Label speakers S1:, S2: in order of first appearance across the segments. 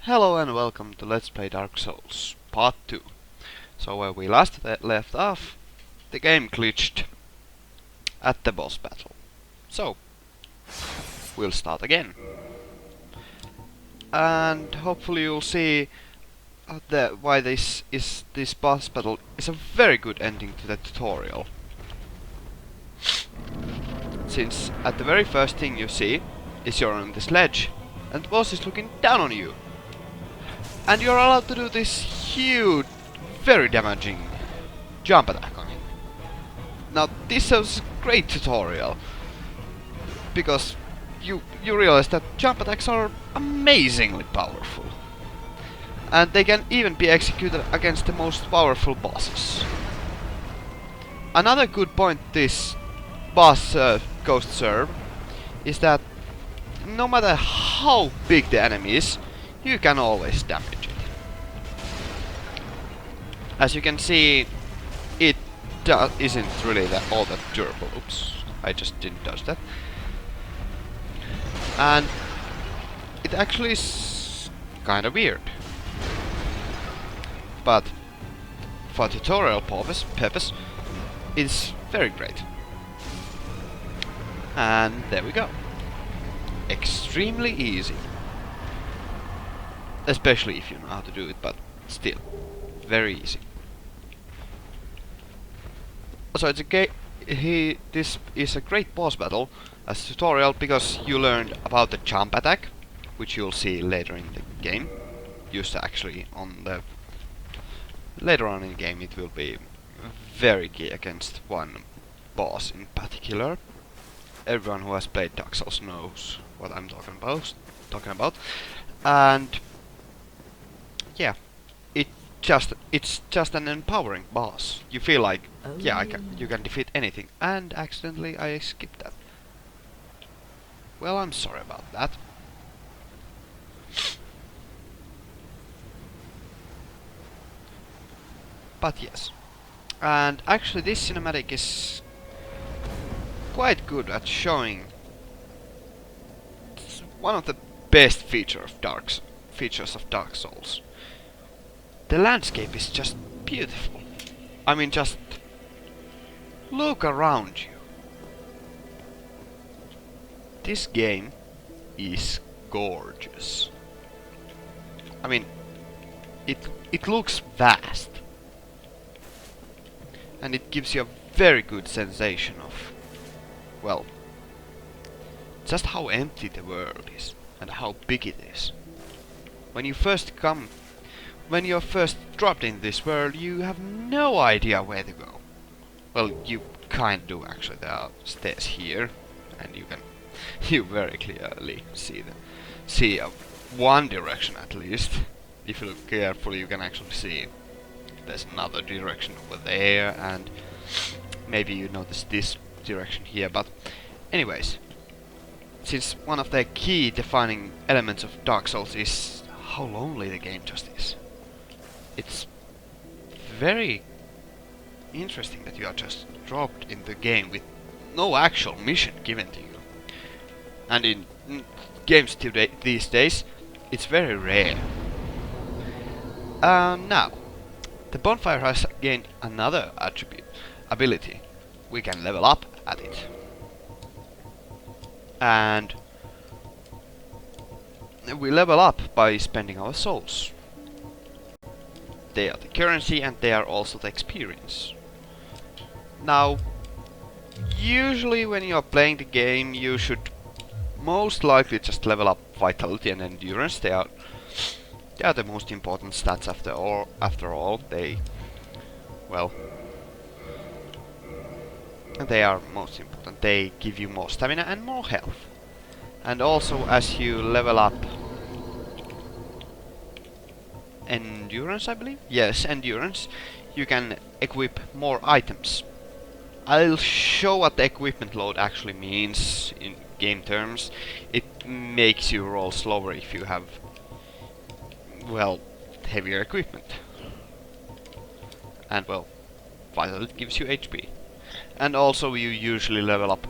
S1: Hello and welcome to Let's Play Dark Souls Part 2. So where we last left off, the game glitched at the boss battle. So, we'll start again. And hopefully you'll see why this boss battle is a very good ending to the tutorial. Since at the very first thing you see is you're on this ledge and the boss is looking down on you. And you're allowed to do this huge, very damaging jump attack on him. Now this is a great tutorial, because you realize that jump attacks are amazingly powerful. And they can even be executed against the most powerful bosses. Another good point this boss goes to serve is that no matter how big the enemy is, you can always damage it. As you can see, it isn't really all that durable. Oops, I just didn't touch that. And it actually is kinda weird. But for tutorial purpose, it's very great. And there we go. Extremely easy. Especially if you know how to do it, but still, very easy. So it's this is a great boss battle as a tutorial because you learned about the jump attack, which you'll see later in the game. Used to actually later on in the game it will be very key against one boss in particular. Everyone who has played Dark Souls knows what I'm talking about. And yeah, it's just an empowering boss. You feel like, yeah, you can defeat anything, and accidentally I skipped that. Well, I'm sorry about that. But yes, and actually this cinematic is quite good at showing one of the best features of Dark Souls. The landscape is just beautiful. I mean, just look around you. This game is gorgeous. I mean, it looks vast. And it gives you a very good sensation of, well, just how empty the world is and how big it is. When you're first dropped in this world, you have no idea where to go. Well, you kind of do actually. There are stairs here, and you very clearly see one direction at least. If you look carefully, you can actually see there's another direction over there, and maybe you notice this direction here. But anyways, since one of the key defining elements of Dark Souls is how lonely the game just is. It's very interesting that you are just dropped in the game with no actual mission given to you. And in games these days, it's very rare. Now, the bonfire has gained another ability. We can level up at it. And we level up by spending our souls. They are the currency and they are also the experience. Now, usually when you are playing the game, you should most likely just level up vitality and endurance. They are the most important stats after all. They are most important. They give you more stamina and more health. And also, as you level up endurance, I believe? Yes, endurance. You can equip more items. I'll show what the equipment load actually means in game terms. It makes you roll slower if you have, well, heavier equipment. And, well, vitality gives you HP. And also you usually level up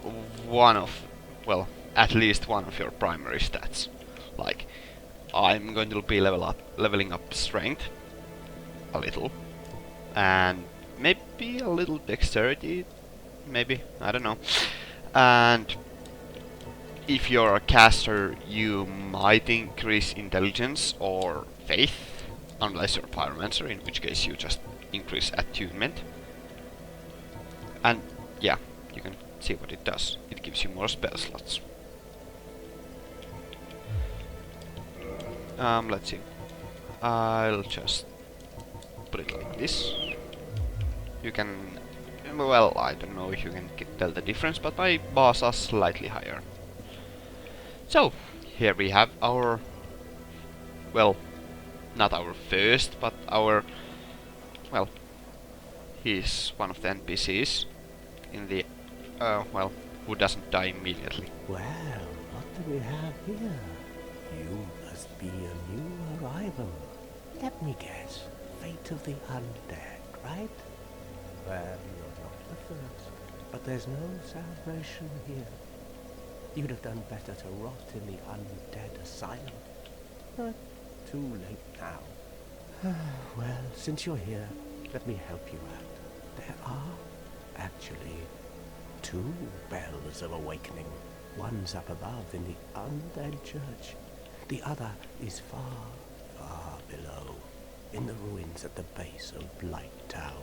S1: at least one of your primary stats. Like I'm going to be leveling up strength a little, and maybe a little dexterity, maybe, I don't know. And if you're a caster, you might increase intelligence or faith, unless you're a pyromancer, in which case you just increase attunement. And yeah, you can see what it does. It gives you more spell slots. Let's see. I'll just put it like this. You can... well, I don't know if you can tell the difference, but my bars are slightly higher. So, here we have our... well, not our first, but our... well, he's one of the NPCs in the... well, who doesn't die immediately.
S2: Well, what do we have here? You must be a new arrival. Let me guess. Fate of the undead, right? Well, you're not the first. But there's no salvation here. You'd have done better to rot in the undead asylum. But too late now. Well, since you're here, let me help you out. There are, actually, 2 bells of awakening. One's up above in the undead church. The other is far, far below, in the ruins at the base of Blight Town.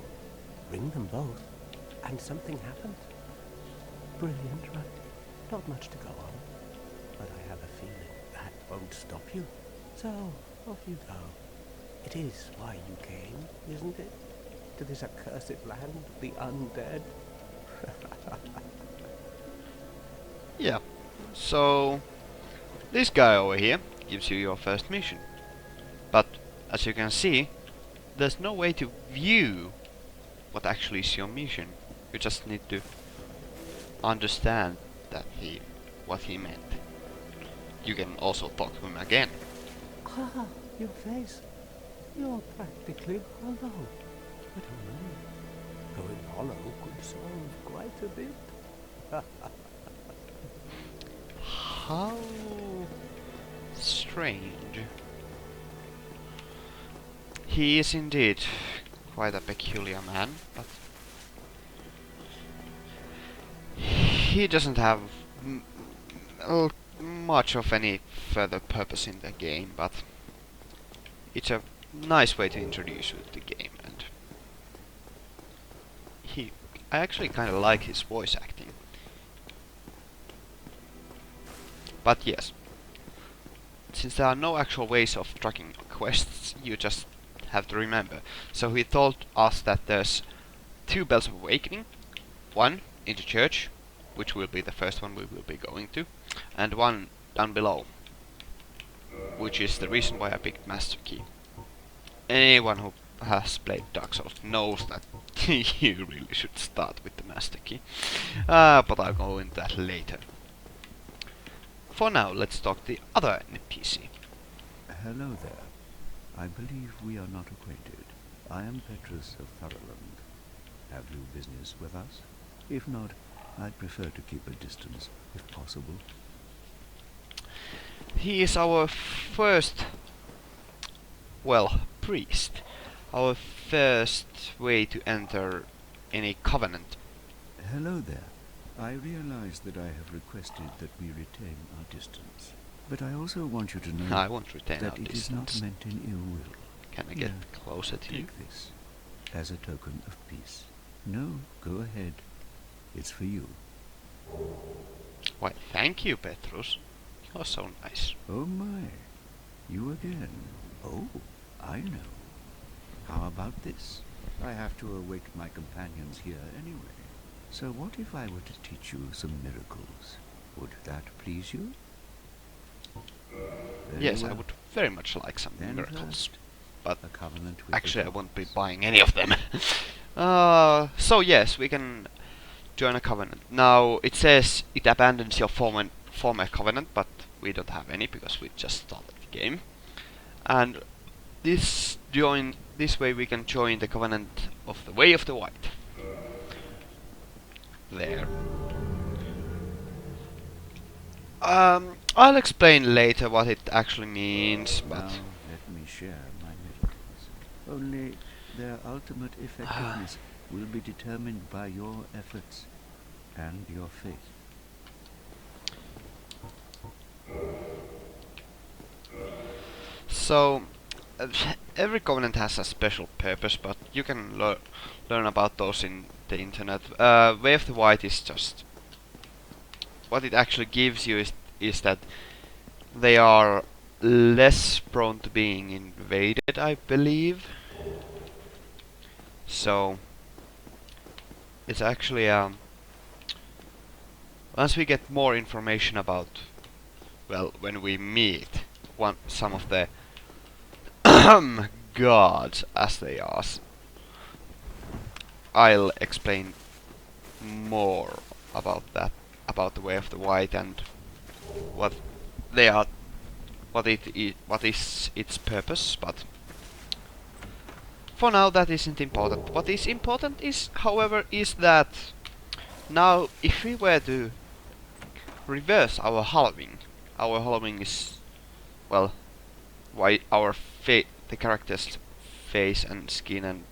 S2: Ring them both, and something happens. Brilliant, right? Not much to go on, but I have a feeling that won't stop you. So, off you go. It is why you came, isn't it? To this accursed land of the undead?
S1: Yeah, so this guy over here gives you your first mission. But as you can see, there's no way to view what actually is your mission. You just need to understand that what he meant. You can also talk to him again.
S2: Ah, your face. You're practically hollow. I don't know. Going hollow could solve quite a bit.
S1: How strange. He is indeed quite a peculiar man, but he doesn't have much of any further purpose in the game, but it's a nice way to introduce you to the game, and I actually kind of like his voice acting. But yes, since there are no actual ways of tracking quests, you just have to remember. So he told us that there's 2 bells of awakening, one in the church, which will be the first one we will be going to, and one down below, which is the reason why I picked Master Key. Anyone who has played Dark Souls knows that you really should start with the Master Key, but I'll go into that later. For now, let's talk to the other NPC.
S3: Hello there. I believe we are not acquainted. I am Petrus of Thurland. Have you business with us? If not, I'd prefer to keep a distance, if possible.
S1: He is our first, well, priest. Our first way to enter any covenant.
S3: Hello there. I realize that I have requested that we retain our distance. But I also want you to know
S1: I won't retain
S3: that
S1: our
S3: it is
S1: distance.
S3: not meant in ill will.
S1: Can I get closer to you?
S3: Take this as a token of peace. No, go ahead. It's for you.
S1: Why, thank you, Petrus. You're so nice.
S3: Oh my. You again. Oh, I know. How about this? I have to await my companions here anyway. So what if I were to teach you some miracles? Would that please you? Very
S1: Yes, I
S3: well.
S1: would very much like some
S3: Then
S1: miracles.
S3: first,
S1: But
S3: a covenant with
S1: actually, I
S3: the
S1: won't be
S3: gods.
S1: buying any of them. So yes, we can join a covenant. Now, it says it abandons your former covenant, but we don't have any because we just started the game. And this way we can join the covenant of the Way of the White. There. I'll explain later what it actually means,
S3: Now
S1: but
S3: let me share my medicines. Only their ultimate effectiveness will be determined by your efforts and your faith.
S1: so uh, every covenant has a special purpose, but you can learn about those in the internet. Way of the White is just what it actually gives you is that they are less prone to being invaded, I believe. So it's actually once we get more information about, well, when we meet some of the gods as they are, I'll explain more about that, about the Way of the White and what they are, what is its purpose. But for now, that isn't important. What is important is, however, is that now, if we were to reverse our hollowing is, well, why the character's face and skin and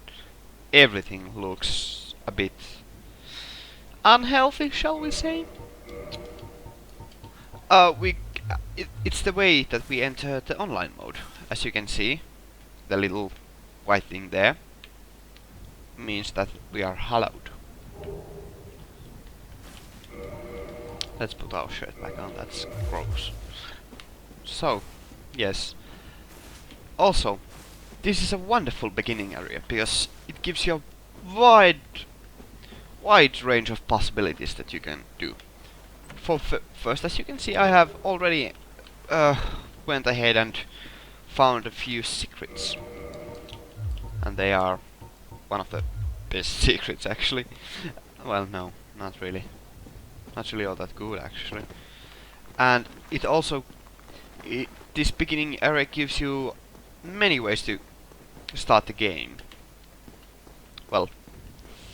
S1: everything looks a bit unhealthy, shall we say? It's the way that we enter the online mode. As you can see, the little white thing there means that we are hollowed. Let's put our shirt back on, that's gross. So, yes. Also, this is a wonderful beginning area because it gives you a wide range of possibilities that you can do. For first, as you can see, I have already went ahead and found a few secrets, and they are one of the best secrets actually. Well, no, not really. Not really all that good actually. And it also, this beginning area gives you many ways to start the game. Well,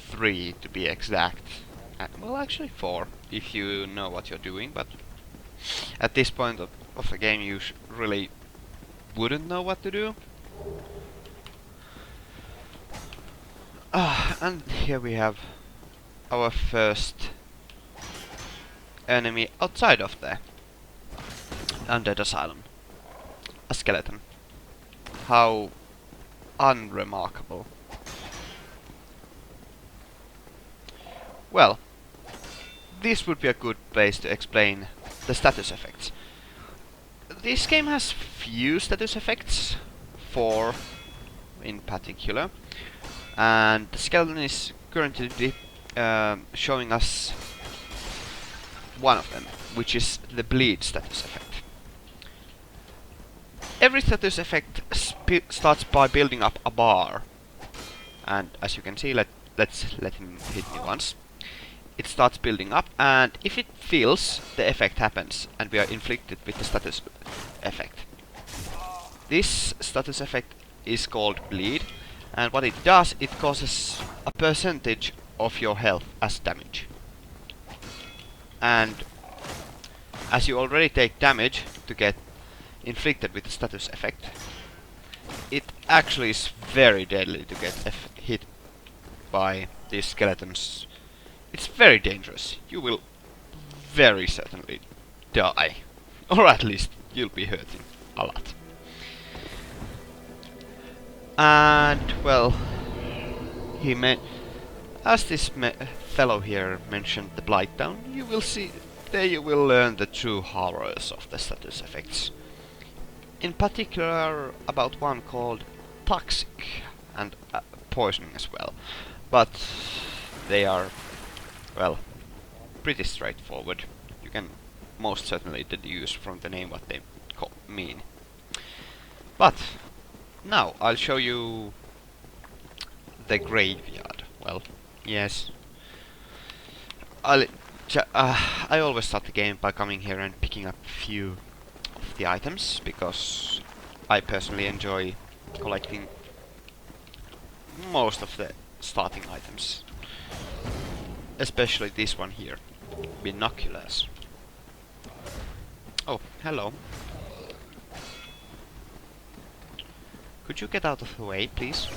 S1: 3 to be exact. Well, actually 4 if you know what you're doing, but at this point of the game you really wouldn't know what to do. And here we have our first enemy outside of the undead asylum. A skeleton. How unremarkable. Well, this would be a good place to explain the status effects. This game has few status effects, 4 in particular, and the skeleton is currently showing us one of them, which is the bleed status effect. Every status effect starts by building up a bar, and as you can see, let's let him hit me once. It starts building up, and if it fills, the effect happens, and we are inflicted with the status effect. This status effect is called bleed, and what it does, it causes a percentage of your health as damage. And as you already take damage to get inflicted with the status effect, it actually is very deadly to get hit by these skeletons. It's very dangerous. You will very certainly die. Or at least you'll be hurting a lot. And, well, as this fellow here mentioned the Blighttown, you will see, there you will learn the true horrors of the status effects. In particular about one called toxic and poisoning as well. But they are, well, pretty straightforward. You can most certainly deduce from the name what they mean. But now I'll show you the graveyard. Well, yes. I always start the game by coming here and picking up a few of the items, because I personally enjoy collecting most of the starting items. Especially this one here, binoculars. Oh, hello. Could you get out of the way, please?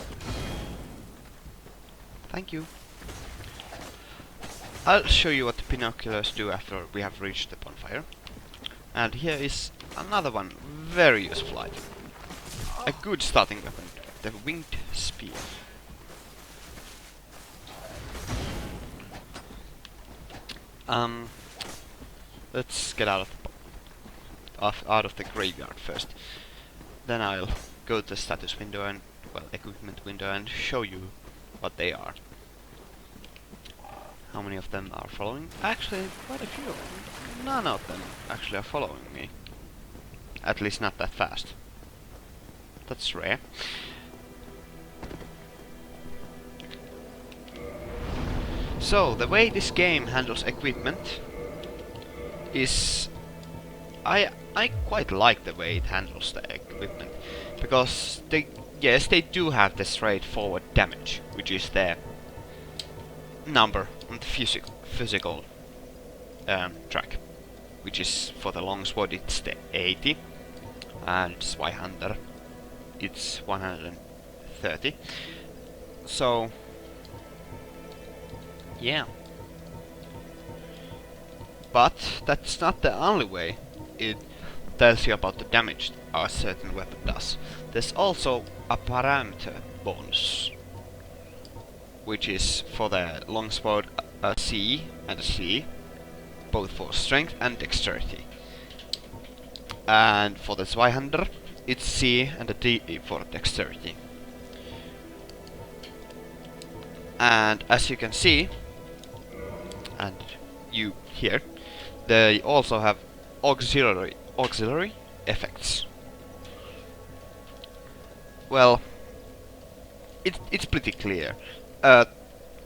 S1: Thank you. I'll show you what the binoculars do after we have reached the bonfire. And here is another one, very useful item. A good starting weapon, the winged spear. Let's get out of the graveyard first. Then I'll go to the status window and, well, equipment window and show you what they are. How many of them are following? Actually, quite a few. None of them actually are following me. At least not that fast. That's rare. So, the way this game handles equipment is... I quite like the way it handles the equipment. Because yes, they do have the straightforward damage, which is the number on the physical track. Which is, for the longsword it's the 80. And Zweihander it's 130. So... yeah. But that's not the only way it tells you about the damage a certain weapon does. There's also a parameter bonus, which is for the longsword a C and a C, both for strength and dexterity. And for the Zweihander, it's C and a D for dexterity. And as you can see, and you hear, they also have auxiliary effects. Well, it's pretty clear. The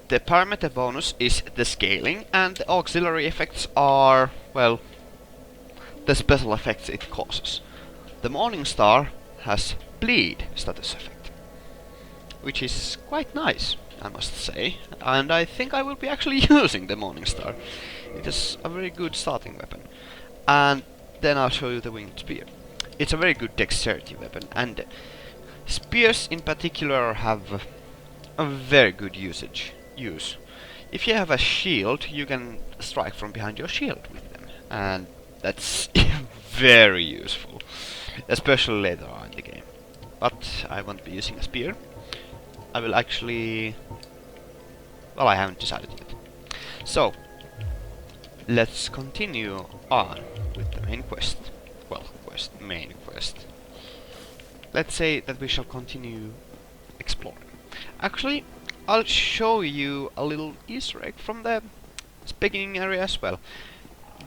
S1: parameter bonus is the scaling, and the auxiliary effects are, well, the special effects it causes. The Morning Star has bleed status effect, which is quite nice, I must say, and I think I will be actually using the Morning Star. It is a very good starting weapon. And then I'll show you the winged spear. It's a very good dexterity weapon, and spears in particular have a very good use. If you have a shield, you can strike from behind your shield with them, and that's very useful, especially later on in the game. But I won't be using a spear. I will actually... well, I haven't decided yet. So, let's continue on with the main quest. Well, main quest. Let's say that we shall continue exploring. Actually, I'll show you a little Easter egg from the beginning area as well.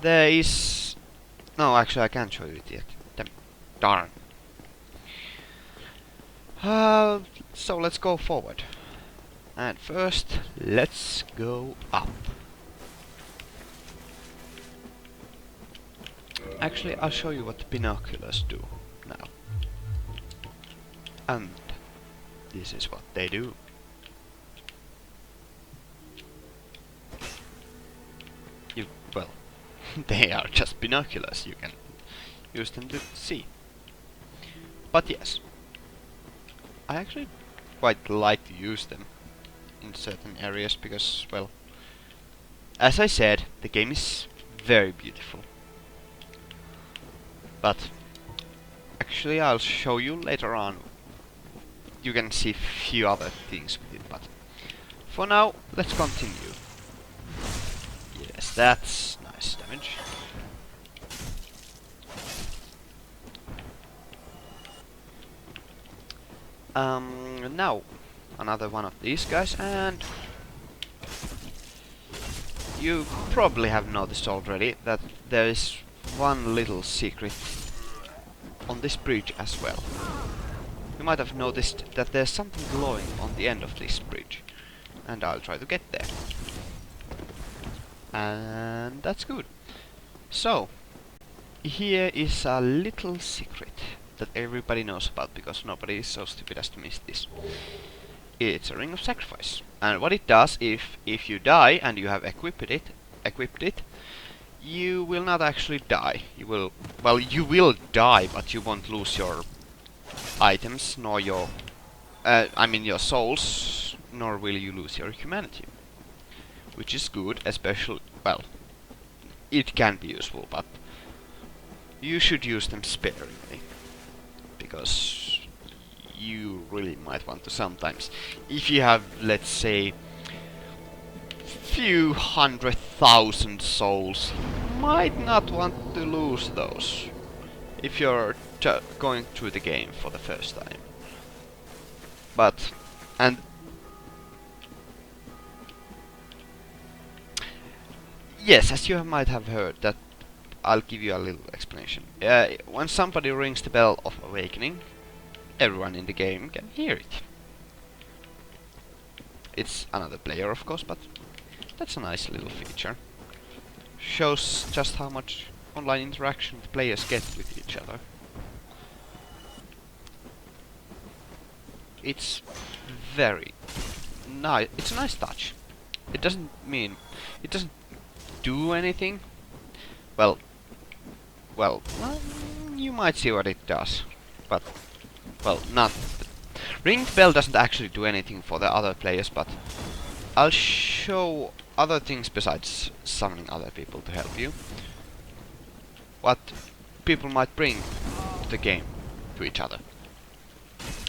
S1: There is... no, actually I can't show you it yet. Darn. So let's go forward. And first, let's go up. Actually, I'll show you what the binoculars do now. And this is what they do. Well, they are just binoculars, you can use them to see. But yes, I actually quite like to use them in certain areas because, well, as I said, the game is very beautiful. But actually I'll show you later on. You can see few other things with it, but for now, let's continue. Yes, that's nice damage. Now, another one of these guys, and you probably have noticed already that there is one little secret on this bridge as well. You might have noticed that there's something glowing on the end of this bridge, and I'll try to get there. And that's good. So, here is a little secret that everybody knows about, because nobody is so stupid as to miss this. It's a ring of sacrifice, and what it does, if you die and you have equipped it, you will not actually die. You will, well, you will die, but you won't lose your items, nor your, I mean your souls, nor will you lose your humanity. Which is good, especially, well, it can be useful, but you should use them sparingly. Because you really might want to sometimes, if you have, let's say, few 100,000 souls, might not want to lose those if you're going through the game for the first time. But, and yes, as you might have heard, that I'll give you a little explanation. When somebody rings the bell of awakening, everyone in the game can hear it. It's another player, of course, but that's a nice little feature. Shows just how much online interaction the players get with each other. It's very nice. It's a nice touch. It doesn't do anything. Well, you might see what it does, but well, not. Ringed bell doesn't actually do anything for the other players, but I'll show other things besides summoning other people to help you. What people might bring to the game to each other.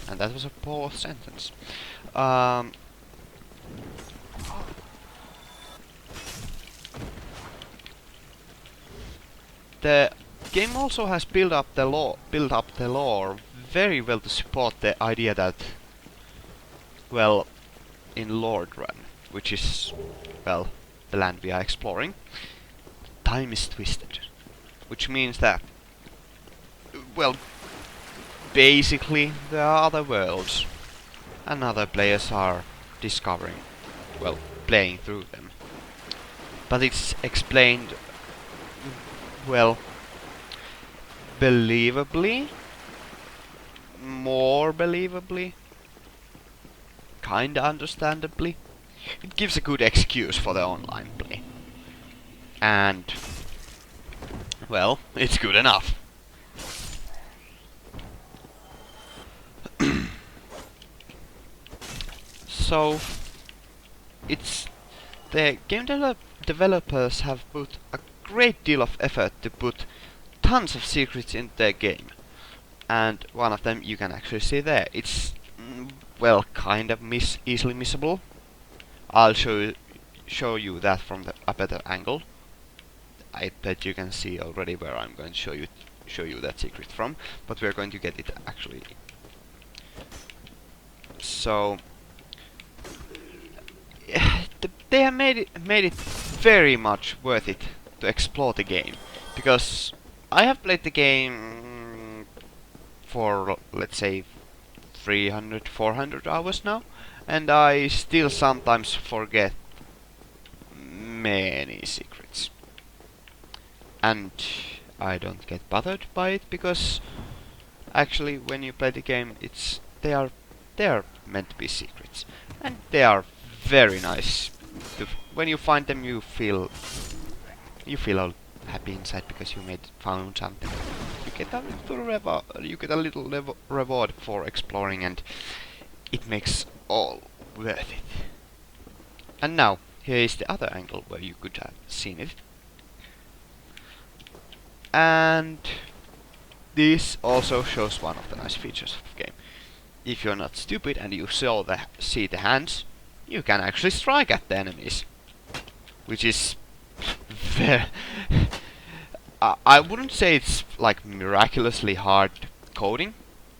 S1: And that was a poor sentence. The game also has built up the lore very well to support the idea that, well, in Lord Run, which is, well, the land we are exploring, time is twisted. Which means that, well, basically there are other worlds, and other players are discovering, well, playing through them. But it's explained, well, believably, more believably, kinda understandably. It gives a good excuse for the online play. And, well, it's good enough. So, it's the game developers have put a great deal of effort to put tons of secrets in their game. And one of them you can actually see there. It's, well, kind of easily missable. I'll show you that from a better angle. I bet you can see already where I'm going to show you that secret from, but we're going to get it actually. So they have made it very much worth it to explore the game, because I have played the game for, let's say, 300, 400 hours now, and I still sometimes forget many secrets. And I don't get bothered by it, because actually when you play the game, they are meant to be secrets, and they are very nice. When you find them, you feel all happy inside because you found something. You get a little reward for exploring, and it makes all worth it. And now here is the other angle where you could have seen it. And this also shows one of the nice features of the game. If you're not stupid and you see the hands, you can actually strike at the enemies, which is very I wouldn't say it's like miraculously hard coding,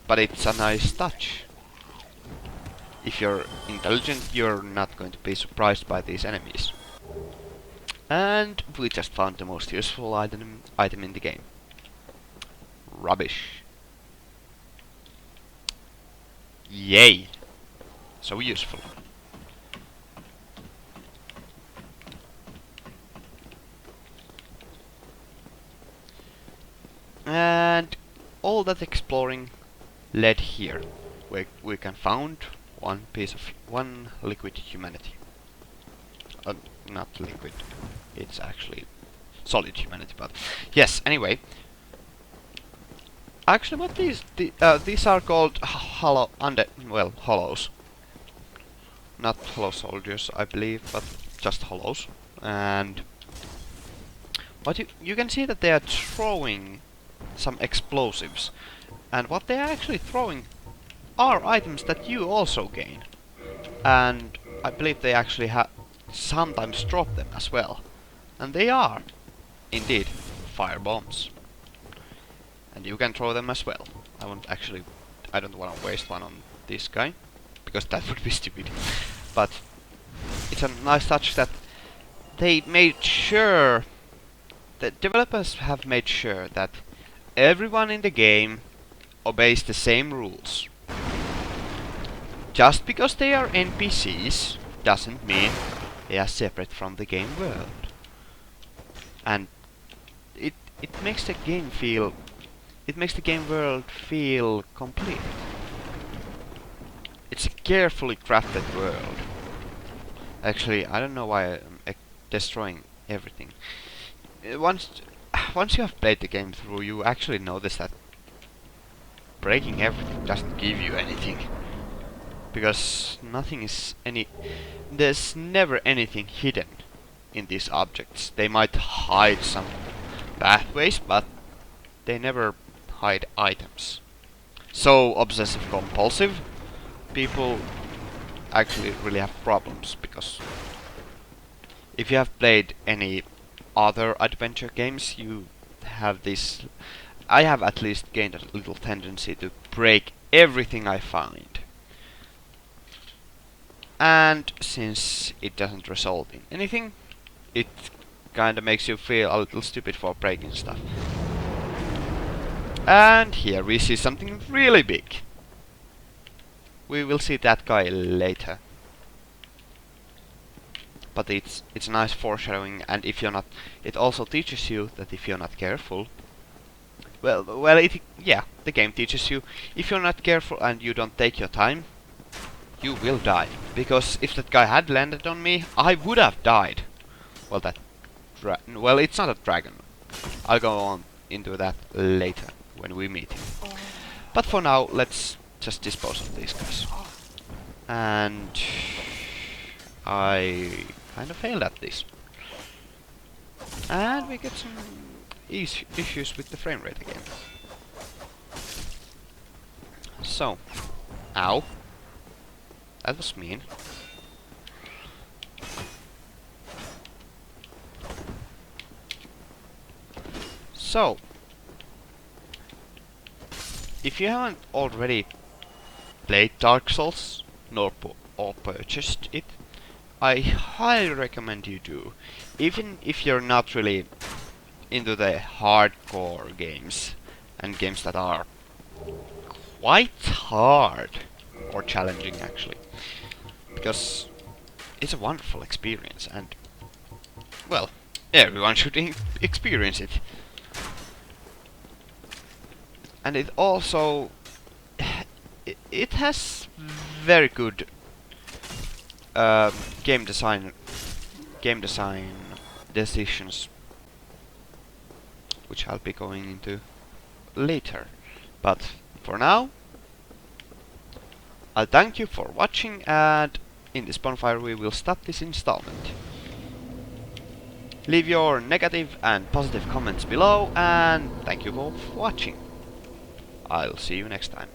S1: but it's a nice touch. If you're intelligent, you're not going to be surprised by these enemies. And we just found the most useful item in the game. Rubbish. Yay! So useful. And all that exploring led here, where we can found one liquid humanity. Not liquid, it's actually solid humanity, but yes. Anyway, actually, what these are called hollow hollows, not hollow soldiers, I believe, but just hollows. And what you can see that they are throwing some explosives, and what they are actually throwing are items that you also gain, and I believe they actually sometimes drop them as well, and they are indeed fire bombs, and you can throw them as well. I don't want to waste one on this guy because that would be stupid, but it's a nice touch that they made sure, the developers have made sure that everyone in the game obeys the same rules. Just because they are NPCs doesn't mean they are separate from the game world. And it makes the game feel, it makes the game world feel complete. It's a carefully crafted world. Actually, I don't know why I'm destroying everything. Once you have played the game through, you actually notice that breaking everything doesn't give you anything. Because there's never anything hidden in these objects. They might hide some pathways, but they never hide items. So obsessive compulsive people actually really have problems, because if you have played any other adventure games, you have this, I have at least gained a little tendency to break everything I find. And since it doesn't result in anything, it kinda makes you feel a little stupid for breaking stuff. And here we see something really big. We will see that guy later. But it's a nice foreshadowing, and if you're not, it also teaches you that if you're not careful, the game teaches you, if you're not careful and you don't take your time, you will die. Because if that guy had landed on me, I would have died. Well, it's not a dragon. I'll go on into that later when we meet him. But for now, let's just dispose of these guys. And I kind of failed at this. And we get some issues with the frame rate again. So, ow. That was mean. So, if you haven't already played Dark Souls or purchased it, I highly recommend you do. Even if you're not really into the hardcore games and games that are quite hard or challenging actually, because it's a wonderful experience, and well, everyone should experience it. And it also it has very good game design decisions, which I'll be going into later. But for now, I'll thank you for watching, and in this bonfire we will start this installment. Leave your negative and positive comments below, and thank you for watching. I'll see you next time.